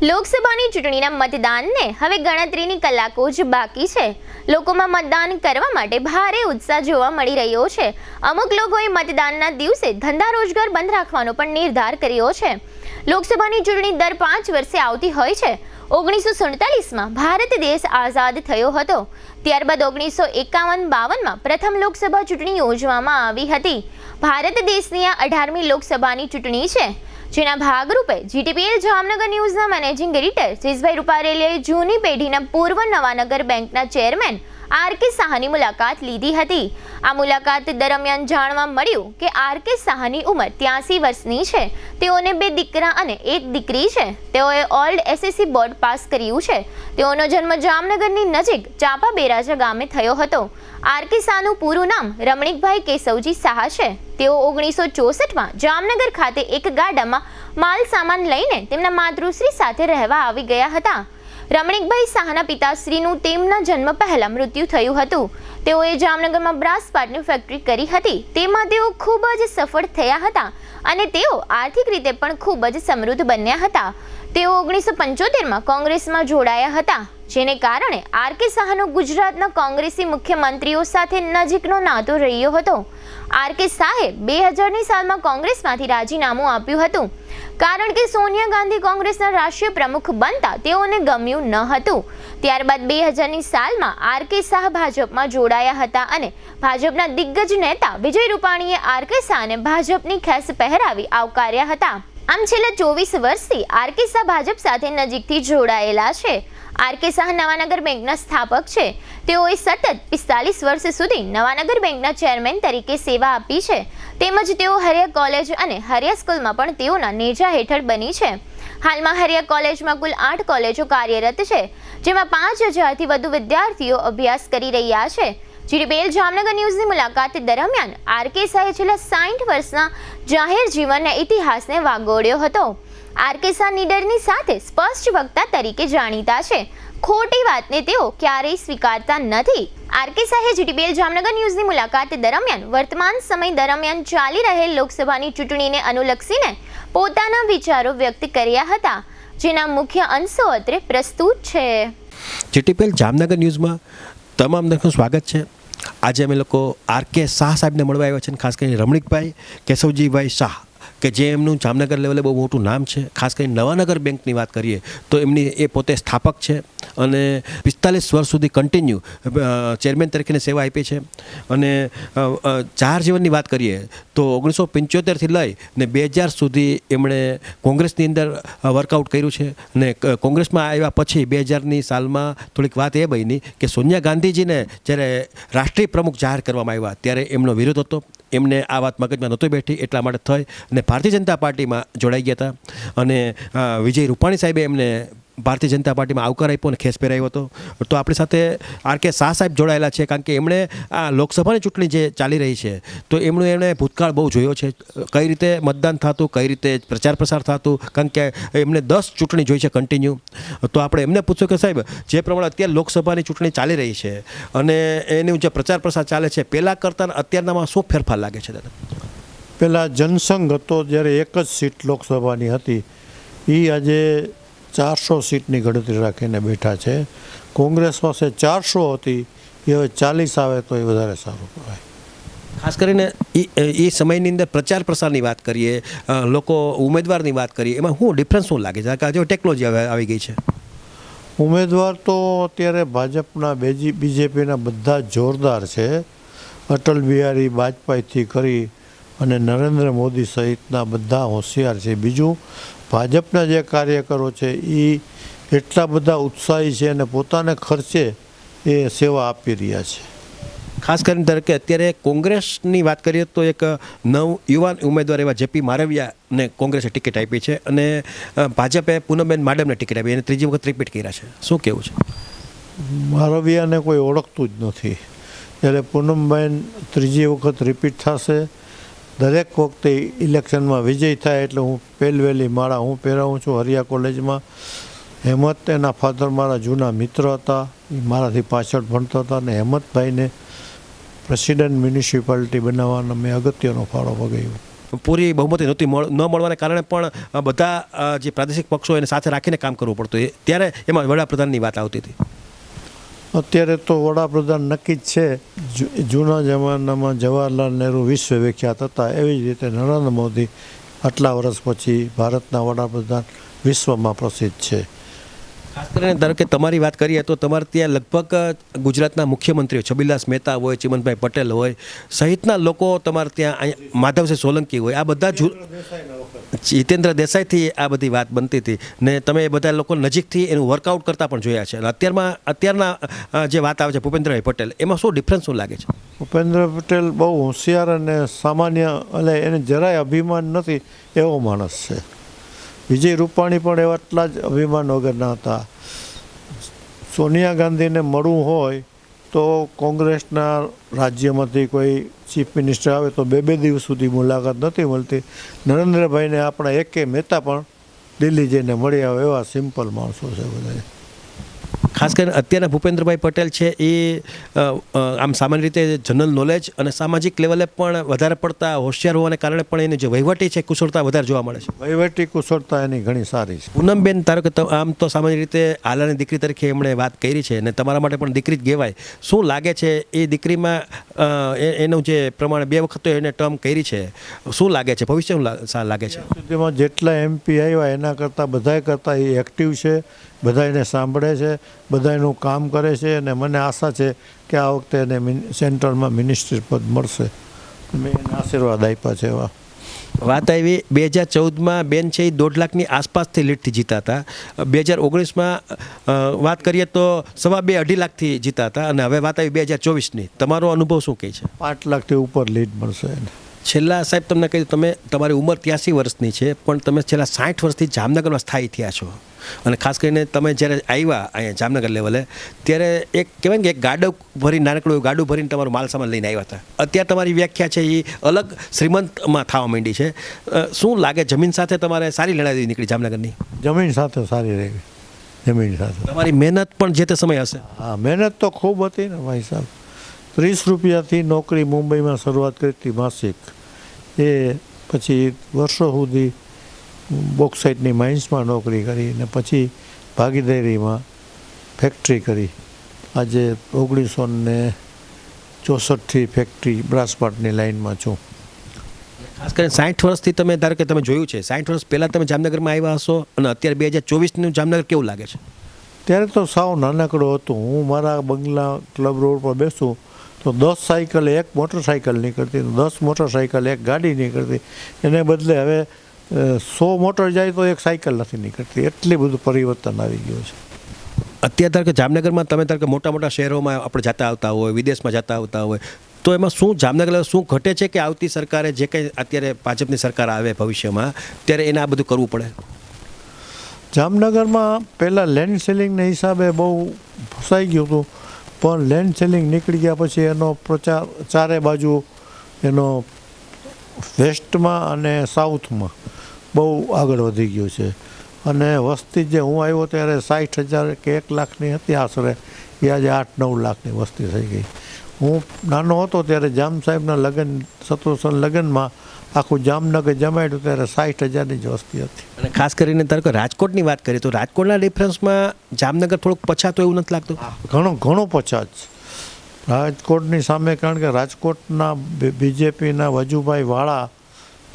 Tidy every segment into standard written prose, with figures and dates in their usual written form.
લોકસભાની ચૂંટણીના મતદાનને હવે ગણતરીની કલાકો જ બાકી છે। લોકોમાં મતદાન કરવા માટે ભારે ઉત્સાહ જોવા મળી રહ્યો છે। અમુક લોકોએ મતદાનના દિવસે ધંધા રોજગાર બંધ રાખવાનો પણ નિર્ધાર કર્યો છે। લોકસભાની ચૂંટણી દર 5 વર્ષે આવતી હોય છે। 1947માં ભારત દેશ આઝાદ થયો હતો। ત્યારબાદ 1951-52માં પ્રથમ લોકસભા ચૂંટણી યોજવામાં આવી હતી। ભારત દેશની આ 18મી લોકસભાની ચૂંટણી છે, જેના ભાગરૂપે જીટીપીએલ જામનગર ન્યૂઝના મેનેજિંગ એડિટર જયેશભાઈ રૂપારેલિયાએ જૂની પેઢીના પૂર્વ નવાનગર બેંકના ચેરમેન આર.કે. શાહની મુલાકાત લીધી હતી। આ મુલાકાત દરમિયાન જાણવા મળ્યું કે આર.કે. શાહની ઉંમર 83 વર્ષની છે। તેઓને 2 દીકરા અને 1 દીકરી છે। તેઓએ ઓલ્ડ એસએસસી બોર્ડ પાસ કર્યું છે। તેઓનો જન્મ જામનગરની નજીક ચાપા બેરાજા ગામે થયો હતો। આર.કે. શાહનું પૂરું નામ રમણીકભાઈ કેશવજી શાહ છે। તેઓ 1964માં જામનગર ખાતે એક ગાડામાં માલ સામાન લઈને તેમના માતૃશ્રી સાથે રહેવા આવી ગયા હતા। રમણીકભાઈ શાહના પિતાશ્રીનું તેમના જન્મ પહેલા મૃત્યુ થયું હતું। તેઓએ જામનગરમાં બ્રાસ પાટની ફેક્ટરી કરી હતી। તેમાં તેઓ ખૂબ જ સફળ થયા હતા અને તેઓ આર્થિક રીતે પણ ખૂબ જ સમૃદ્ધ બન્યા હતા। તેઓ 1975માં કોંગ્રેસમાં જોડાયા હતા, જેને કારણે આર.કે. શાહનો ગુજરાતના કોંગ્રેસી મુખ્યમંત્રીઓ સાથે નજીકનો નાતો રહ્યો હતો। આર.કે. શાહે 2000ની સાલમાં કોંગ્રેસમાંથી રાજીનામું આપ્યું હતું, કારણ કે સોનિયા ગાંધી કોંગ્રેસના રાષ્ટ્રીય પ્રમુખ બનતા તેઓને ગમ્યું ન હતું। ત્યારબાદ 2000ની સાલમાં આર.કે. શાહ ભાજપમાં જોડાયા હતા અને ભાજપના દિગ્ગજ નેતા વિજય રૂપાણીએ આર.કે. શાહને ભાજપની ખેસ પહેરાવી આવકાર્યા હતા। આમ છેલ્લા 24 વર્ષથી આર.કે. શાહ ભાજપ સાથે નજીકથી જોડાયેલા છે। આર.કે. શાહ નવાનગર બેંકના સ્થાપક છે। તેઓએ સતત 45 વર્ષ સુધી નવાનગર બેંકના ચેરમેન તરીકે સેવા આપી છે। તેમજ તેઓ હરિયા કોલેજ અને હરિયા સ્કૂલમાં પણ તેઓના નેજા હેઠળ બની છે। હાલમાં હરિયા કોલેજમાં કુલ 8 કોલેજો કાર્યરત છે, જેમાં 5000થી વધુ વિદ્યાર્થીઓ અભ્યાસ કરી રહ્યા છે। જીટીપીએલ જામનગર ન્યૂઝની મુલાકાત દરમિયાન આર.કે. શાહે છેલ્લા 60 વર્ષના જાહેર જીવનના ઇતિહાસને વાગોળ્યો હતો। આર.કે. શાહ નીડરની સાથે સ્પષ્ટ વક્તા તરીકે જાણીતા છે। ખોટી વાતને તેઓ ક્યારેય સ્વીકારતા નથી। આર.કે. શાહે જીટીપીએલ જામનગર ન્યૂઝની મુલાકાત દરમિયાન વર્તમાન સમય દરમિયાન ચાલી રહેલ લોકસભાની ચૂંટણીને અનુલક્ષીને પોતાના વિચારો વ્યક્ત કર્યા હતા, જેના મુખ્ય અંશો અત્રે પ્રસ્તુત છે। જીટીપીએલ જામનગર ન્યૂઝમાં તમામ દર્શકોનું સ્વાગત છે। આજે અમે લોકો આર.કે. શાહ સાહેબને મળવા આવ્યા છે, ખાસ કરીને રમણીકભાઈ કેશવજીભાઈ શાહ, કે જે એમનું જામનગર લેવલે બહુ મોટું નામ છે। ખાસ કરીને નવાનગર બેંકની વાત કરીએ તો એ પોતે સ્થાપક છે અને 45 વર્ષ સુધી કન્ટિન્યુ ચેરમેન તરીકેની સેવા આપી છે। અને જાહેર જીવનની વાત કરીએ તો 1975થી લઈ ને 2000 સુધી એમણે કોંગ્રેસની અંદર વર્કઆઉટ કર્યું છે। અને કોંગ્રેસમાં આવ્યા પછી 2000ની સાલમાં થોડીક વાત એ બની કે સોનિયા ગાંધીજીને જ્યારે રાષ્ટ્રીય પ્રમુખ જાહેર કરવામાં આવ્યા ત્યારે એમનો વિરોધ હતો। એમને આ વાત મગજમાં નહોતી બેઠી, એટલા માટે થઈ અને ભારતીય જનતા પાર્ટીમાં જોડાઈ ગયા હતા અને વિજય રૂપાણી સાહેબે એમને ભારતીય જનતા પાર્ટીમાં આવકાર આપ્યો અને ખેસ પહેરાવ્યો હતો। તો આપણી સાથે આર.કે. શાહ સાહેબ જોડાયેલા છે, કારણ કે એમણે આ લોકસભાની ચૂંટણી જે ચાલી રહી છે તો એમણે ભૂતકાળ બહુ જોયો છે, કઈ રીતે મતદાન થતું, કઈ રીતે પ્રચાર પ્રસાર થતું, કારણ કે એમણે 10 ચૂંટણી જોઈ છે કન્ટિન્યુ। તો આપણે એમને પૂછ્યું કે સાહેબ, જે પ્રમાણે અત્યારે લોકસભાની ચૂંટણી ચાલી રહી છે અને એનું જે પ્રચાર પ્રસાર ચાલે છે, પહેલાં કરતાં અત્યારનામાં શું ફેરફાર લાગે છે દાદા? પહેલાં જનસંઘ હતો જ્યારે એક જ સીટ લોકસભાની હતી, એ આજે 400 સીટની ગણતરી રાખીને બેઠા છે। કોંગ્રેસ પાસે 400 હતી, એ હવે 40 આવે તો એ વધારે સારું કહેવાય। ખાસ કરીને એ સમયની અંદર પ્રચાર પ્રસારની વાત કરીએ, લોકો ઉમેદવારની વાત કરીએ, એમાં શું ડિફરન્સ શું લાગે છે? કારણ કે ટેકનોલોજી આવી ગઈ છે। ઉમેદવાર તો અત્યારે ભાજપના બીજેપીના બધા જોરદાર છે। અટલ બિહારી વાજપેયીથી કરી અને નરેન્દ્ર મોદી સહિતના બધા હોશિયાર છે। બીજું, ભાજપના જે કાર્યકરો છે એ એટલા બધા ઉત્સાહી છે અને પોતાને ખર્ચે એ સેવા આપી રહ્યા છે। ખાસ કરીને ધારો કે અત્યારે કોંગ્રેસની વાત કરીએ તો એક યુવાન ઉમેદવાર એવા જેપી મારવિયાને કોંગ્રેસે ટિકિટ આપી છે અને ભાજપે પૂનમબેન માડમને ટિકિટ આપી, એને 3જી વખત રિપીટ કર્યા છે। શું કહેવું છે? મારવિયાને કોઈ ઓળખતું જ નથી, જ્યારે પૂનમબેન 3જી વખત રિપીટ થશે। દરેક વખતે ઇલેક્શનમાં વિજય થાય એટલે હું પહેલવેલી માળા હું પહેરાવું છું હરિયા કોલેજમાં। હેમંત એના ફાધર મારા જૂના મિત્ર હતા, એ મારાથી પાછળ ભણતા હતા અને હેમંતભાઈને પ્રેસિડેન્ટ મ્યુનિસિપાલિટી બનાવવાનો મેં અગત્યનો ફાળો ભગાવ્યો। પૂરી બહુમતી નહોતી ન મળવાને કારણે પણ બધા જે પ્રાદેશિક પક્ષો એને સાથે રાખીને કામ કરવું પડતું ત્યારે એમાં વડાપ્રધાનની વાત આવતી હતી. અત્યારે તો વડાપ્રધાન નક્કી જ છે. જૂના જમાનામાં જવાહરલાલ નહેરુ વિશ્વ વિખ્યાત હતા, એવી જ રીતે નરેન્દ્ર મોદી આટલા વર્ષ પછી ભારતના વડાપ્રધાન વિશ્વમાં પ્રસિદ્ધ છે. ખાસ કરીને ધારો કે તમારી વાત કરીએ તો તમારે ત્યાં લગભગ ગુજરાતના મુખ્યમંત્રીઓ છબીલદાસ મહેતા હોય, ચિમનભાઈ પટેલ હોય સહિતના લોકો તમારે ત્યાં માધવસિંહ સોલંકી હોય, આ બધા જીતેન્દ્ર દેસાઈથી આ બધી વાત બનતી હતી ને તમે એ બધા લોકો નજીકથી એનું વર્કઆઉટ કરતા પણ જોયા છે. અત્યારના જે વાત આવે છે ભૂપેન્દ્રભાઈ પટેલ, એમાં શું ડિફરન્સ શું લાગે છે? ભૂપેન્દ્ર પટેલ બહુ હોશિયાર અને સામાન્ય એટલે એને જરાય અભિમાન નથી એવો માણસ છે. વિજય રૂપાણી પણ એવા એટલા જ અભિમાન વગરના હતા. સોનિયા ગાંધીને મળવું હોય તો કોંગ્રેસના રાજ્યમાંથી કોઈ ચીફ મિનિસ્ટર આવે તો 2 દિવસ સુધી મુલાકાત નથી મળતી. નરેન્દ્રભાઈને આપણા એકે મહેતા પણ દિલ્હી જઈને મળી આવે એવા સિમ્પલ માણસો છે બધા. ખાસ કરીને અત્યારના ભૂપેન્દ્રભાઈ પટેલ છે એ આમ સામાન્ય રીતે જનરલ નોલેજ અને સામાજિક લેવલે પણ વધારે પડતા હોશિયાર હોવાને કારણે પણ એની જે વહીવટી છે કુશળતા વધારે જોવા મળે છે. વહીવટી કુશળતા એની ઘણી સારી છે. પૂનમબેન, ધારો કે આમ તો સામાન્ય રીતે હાલાની દીકરી તરીકે એમણે વાત કરી છે અને તમારા માટે પણ દીકરી જ કહેવાય. શું લાગે છે એ દીકરીમાં એનું જે પ્રમાણે 2 વખત તો એને ટર્મ કરી છે, શું લાગે છે ભવિષ્ય શું લાગે છે? સુધીમાં જેટલા MP આવ્યા એના કરતાં બધાય કરતાં એ એક્ટિવ છે, બધા એને સાંભળે છે, બધા એનું કામ કરે છે અને મને આશા છે કે આ વખતે એને સેન્ટ્રલમાં મિનિસ્ટ્રી પદ મળશે. મેં એને આશીર્વાદ આપ્યા છે. એવા વાત આવી 2014માં બેન છે એ 1.5 લાખની આસપાસથી લીડથી જીતા હતા. 2019માં વાત કરીએ તો 2.5 લાખથી જીતા હતા અને હવે વાત આવી 2024ની. તમારો અનુભવ શું કહે છે? 5 લાખથી ઉપર લીડ મળશે એને. છેલ્લા સાહેબ તમને કહ્યું, તમારી ઉંમર 83 વર્ષની છે પણ તમે છેલ્લા 60 વર્ષથી જામનગરમાં સ્થાયી થયા છો અને ખાસ કરીને તમે જ્યારે આવ્યા અહીંયા જામનગર લેવલે ત્યારે એક કહેવાય ને કે એક ગાડું ભરી નાનકડું ગાડું ભરીને તમારું માલ સામાન લઈને આવ્યા હતા. અત્યારે તમારી વ્યાખ્યા છે એ અલગ શ્રીમંતમાં થવા માંડી છે. શું લાગે જમીન સાથે તમારે સારી લડાઈ નીકળી જામનગરની? જમીન સાથે સારી રહી. જમીન સાથે તમારી મહેનત પણ જે તે સમય હશે? હા, મહેનત તો ખૂબ હતી ને ભાઈ સાહેબ. 30 રૂપિયાથી નોકરી મુંબઈમાં શરૂઆત કરી હતી માસિક. એ પછી વર્ષો સુધી બોક્સાઇટની માઇન્સમાં નોકરી કરી ને પછી ભાગીદારીમાં ફેક્ટરી કરી. આજે 1964થી ફેક્ટરી બ્રાસપાટની લાઇનમાં છું. ખાસ કરીને 60 વર્ષથી તમે ધારો કે તમે જોયું છે 60 વર્ષ પહેલાં તમે જામનગરમાં આવ્યા હશો અને અત્યારે 2024નું જામનગર કેવું લાગે છે? ત્યારે તો સાવ નાનકડો હતું. હું મારા બંગલા ક્લબ રોડ પર બેસું તો 10 સાયકલ 1 મોટરસાઇકલ નીકળતી, 10 મોટરસાઇકલ 1 ગાડી નીકળતી. એને બદલે હવે 100 મોટર જાય તો 1 સાયકલ નથી નીકળતી. એટલી બધું પરિવર્તન આવી ગયું છે. અત્યારે ધારો કે જામનગરમાં તમે ધારો કે મોટા મોટા શહેરોમાં આપણે જતા આવતા હોય, વિદેશમાં જતા આવતા હોય તો એમાં શું જામનગર શું ઘટે છે કે આવતી સરકારે જે કંઈ અત્યારે ભાજપની સરકાર આવે ભવિષ્યમાં ત્યારે એને આ બધું કરવું પડે? જામનગરમાં પહેલાં લેન્ડ સેલિંગના હિસાબે બહુ ફસાઈ ગયું હતું પણ લેન્ડ સેલિંગ નીકળી ગયા પછી એનો પ્રચાર ચારે બાજુ એનો વેસ્ટમાં અને સાઉથમાં બહુ આગળ વધી ગયું છે. અને વસ્તી જે હું આવ્યો ત્યારે 60,000 કે 1 લાખની હતી આશરે, એ આજે 8-9 લાખની વસ્તી થઈ ગઈ. હું નાનો હતો ત્યારે જામ સાહેબના લગ્ન શત્રુસન લગ્નમાં આખું જામનગર જમાડ્યું ત્યારે 60,000ની જ વસ્તી હતી. અને ખાસ કરીને ધારો કે રાજકોટની વાત કરીએ તો રાજકોટના ડિફરન્સમાં જામનગર થોડુંક પછાત એવું નથી લાગતું? ઘણો પછાત રાજકોટની સામે. કારણ કે રાજકોટના BJPના વજુભાઈ વાળા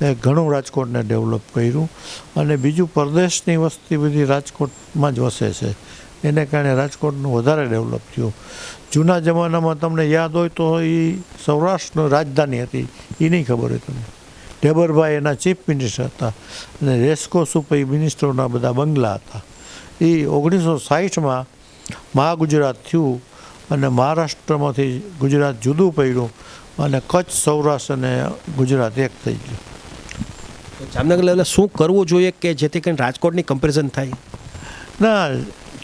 એ ઘણું રાજકોટને ડેવલપ કર્યું અને બીજું પ્રદેશની વસ્તી બધી રાજકોટમાં જ વસે છે એને કારણે રાજકોટનું વધારે ડેવલપ થયું. જૂના જમાનામાં તમને યાદ હોય તો એ સૌરાષ્ટ્રની રાજધાની હતી, એ નહીં ખબર હોય તમને. ઢેબરભાઈ એના ચીફ મિનિસ્ટર હતા અને રેસકોર્સ ઉપર મિનિસ્ટરોના બધા બંગલા હતા. એ 1960માં મહાગુજરાત થયું અને મહારાષ્ટ્રમાંથી ગુજરાત જુદું પડ્યું અને કચ્છ, સૌરાષ્ટ્ર અને ગુજરાત એક થઈ ગયું. જામનગર લેવલે શું કરવું જોઈએ કે જેથી કરીને રાજકોટની કમ્પેરિઝન થાય? ના,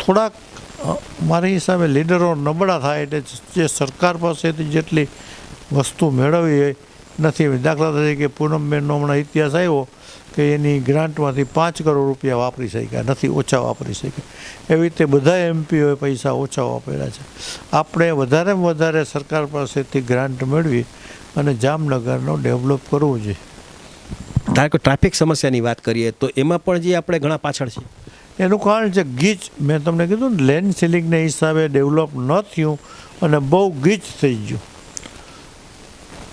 થોડાક મારી હિસાબે લીડરો નબળા થાય એટલે જે સરકાર પાસેથી જેટલી વસ્તુ મેળવવી નથી. દાખલા તરીકે પૂનમબેનનો હમણાં ઇતિહાસ આવ્યો કે એની ગ્રાન્ટમાંથી 5 કરોડ રૂપિયા વાપરી શક્યા નથી, ઓછા વાપરી શક્યા. એવી રીતે બધા MPઓએ પૈસા ઓછા વાપર્યા છે. આપણે વધારેમાં વધારે સરકાર પાસેથી ગ્રાન્ટ મેળવી અને જામનગરનો ડેવલપ કરવું જોઈએ. ધારો કે ટ્રાફિક સમસ્યાની વાત કરીએ તો એમાં પણ જે આપણે ઘણા પાછળ છે. એનું કારણ છે ગીચ. મેં તમને કીધું ને, લેન સીલિંગના હિસાબે ડેવલપ ન થયું અને બહુ ગીચ થઈ ગયું.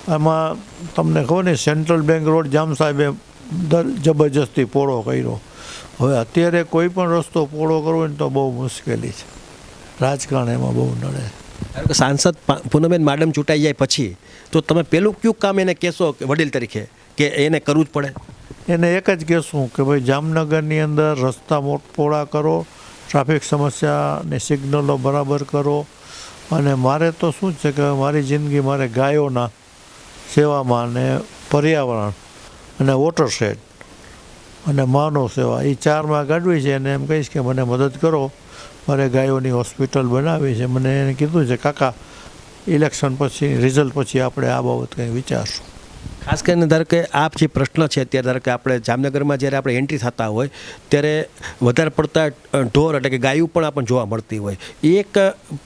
આમાં તમને ખબર ને, સેન્ટ્રલ બેંક રોડ જામ સાહેબે જબરજસ્તી પોળો કર્યો. હવે અત્યારે કોઈ પણ રસ્તો પોળો કરવો હોય ને તો બહુ મુશ્કેલી છે. રાજકારણ એમાં બહુ નડે. ધારો કે સાંસદ પૂનમબેન માડમ ચૂંટાઈ જાય પછી તો તમે પેલું કયું કામ એને કહેશો કે વડીલ તરીકે કે એને કરવું જ પડે? એને એક જ કહેશું કે ભાઈ જામનગરની અંદર રસ્તા પોળા કરો, ટ્રાફિક સમસ્યાને સિગ્નલો બરાબર કરો. અને મારે તો શું છે કે મારી જિંદગી મારે ગાયોના સેવામાં ને પર્યાવરણ અને વોટરશેડ અને માનવ સેવા એ 4માં કાઢવી છે. અને એમ કહીશ કે મને મદદ કરો, મારે ગાયોની હોસ્પિટલ બનાવી છે. મને એને કીધું છે કાકા ઇલેક્શન પછી, રિઝલ્ટ પછી આપણે આ બાબત કંઈ વિચારશું. ખાસ કરીને ધારો કે આ જે પ્રશ્ન છે અત્યારે, ધારો કે આપણે જામનગરમાં જ્યારે આપણે એન્ટ્રી થતા હોય ત્યારે વધારે પડતા ઢોર એટલે કે ગાયું પણ આપણને જોવા મળતી હોય. એ એક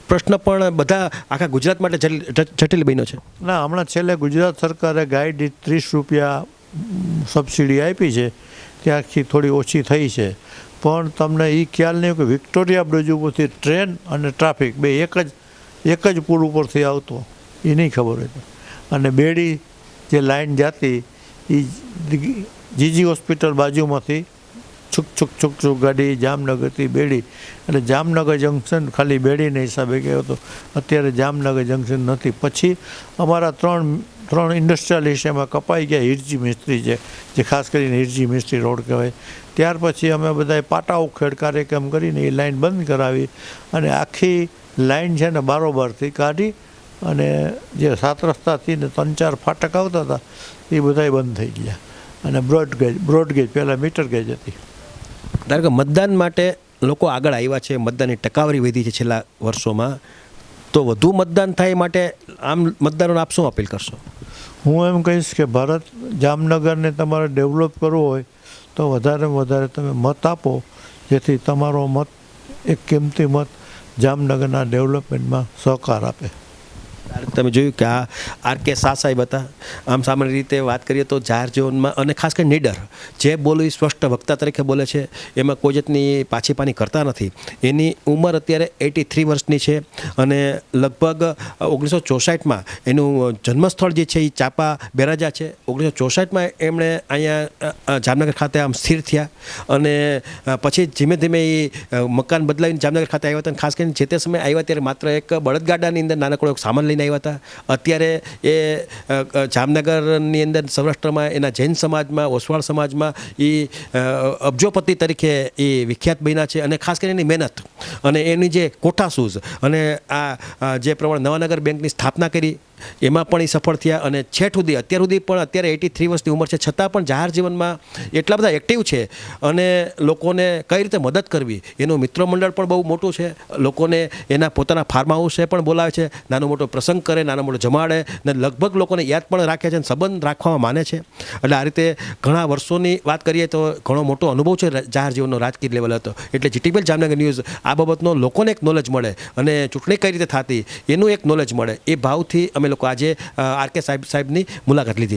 પ્રશ્ન પણ બધા આખા ગુજરાત માટે જટિલ બન્યો છે. ના, હમણાં છેલ્લે ગુજરાત સરકારે ગાય દીઠ 30 રૂપિયા સબસિડી આપી છે, ત્યાંથી થોડી ઓછી થઈ છે. પણ તમને એ ખ્યાલ નહીં કે વિક્ટોરિયા બ્રિજ ઉપરથી ટ્રેન અને ટ્રાફિક બે એક જ પુલ ઉપરથી આવતો, એ નહીં ખબર હોય. અને બેડી જે લાઈન જાતી એ જીજી હોસ્પિટલ બાજુમાંથી છુક ગાડી જામનગરથી બેડી, એટલે જામનગર જંકશન ખાલી બેડીના હિસાબે ગયો હતો. અત્યારે જામનગર જંકશન નથી. પછી અમારા ત્રણ ઇન્ડસ્ટ્રીયલિસ્ટ એમાં કપાઈ ગયા. હિરજી મિસ્ત્રી છે, જે ખાસ કરીને હિરજી મિસ્ત્રી રોડ કહેવાય. ત્યાર પછી અમે બધાએ પાટા ઉખેડ કાર્યક્રમ કરીને એ લાઈન બંધ કરાવી અને આખી લાઈન છે ને બારોબારથી કાઢી અને જે 7 રસ્તાથી ને 3-4 ફાટક આવતા હતા એ બધાય બંધ થઈ ગયા. અને બ્રોડગેજ પહેલાં મીટર ગેજ હતી. ધારો કે મતદાન માટે લોકો આગળ આવ્યા છે, મતદાનની ટકાવારી વધી છે છેલ્લા વર્ષોમાં, તો વધુ મતદાન થાય માટે આમ મતદારોને આપ શું અપીલ કરશો? હું એમ કહીશ કે ભારત જામનગરને તમારે ડેવલપ કરવું હોય તો વધારેમાં વધારે તમે મત આપો, જેથી તમારો મત એક કિંમતી મત જામનગરના ડેવલપમેન્ટમાં સહકાર આપે. તમે જોયું કે આ આર.કે. શાહ સાહેબ હતા. આમ સામાન્ય રીતે વાત કરીએ તો જાહેર જીવનમાં અને ખાસ કરીને નીડર જે બોલે એ સ્પષ્ટ વક્તા તરીકે બોલે છે, એમાં કોઈ જાતની પાછીપાની કરતા નથી. એની ઉંમર અત્યારે 83 વર્ષની છે અને લગભગ 1964માં એનું જન્મસ્થળ જે છે એ ચાપા બેરાજા છે. 1964માં એમણે અહીંયા જામનગર ખાતે આમ સ્થિર થયા અને પછી ધીમે ધીમે એ મકાન બદલાવીને જામનગર ખાતે આવ્યા હતા. અને ખાસ કરીને જે તે સમયે આવ્યા ત્યારે માત્ર એક બળદગાડાની અંદર નાનકડો એક સામાન લઈને આવ્યા હતા. અત્યારે એ જામનગરની અંદર સૌરાષ્ટ્રમાં એના જૈન સમાજમાં, ઓસવાળ સમાજમાં એ અબજોપતિ તરીકે એ વિખ્યાત બન્યા છે. અને ખાસ કરીને એની મહેનત અને એની જે કોઠાસૂઝ અને આ જે પ્રમાણે નવાનગર બેંકની સ્થાપના કરી એમાં પણ એ સફળ થયા. અને છેઠ સુધી અત્યાર સુધી પણ અત્યારે 83 વર્ષની ઉંમર છે, છતાં પણ જાહેર જીવનમાં એટલા બધા એક્ટિવ છે. અને લોકોને કઈ રીતે મદદ કરવી એનું મિત્ર મંડળ પણ બહુ મોટું છે. લોકોને એના પોતાના ફાર્મ હાઉસે પણ બોલાવે છે, નાનો મોટો પ્રસંગ કરે, નાનો મોટો જમાડે ને લગભગ લોકોને યાદ પણ રાખે છે અને સંબંધ રાખવામાં માને છે. એટલે આ રીતે ઘણા વર્ષોની વાત કરીએ તો ઘણો મોટો અનુભવ છે જાહેર જીવનનો, રાજકીય લેવલ હતો. એટલે જીટીપીએલ જામનગર ન્યૂઝ આ બાબતનો લોકોને એક નોલેજ મળે અને ચૂંટણી કઈ રીતે થતી એનું એક નોલેજ મળે, એ ભાવથી અમે લોકો આજે આર.કે. સાહેબની મુલાકાત લીધી.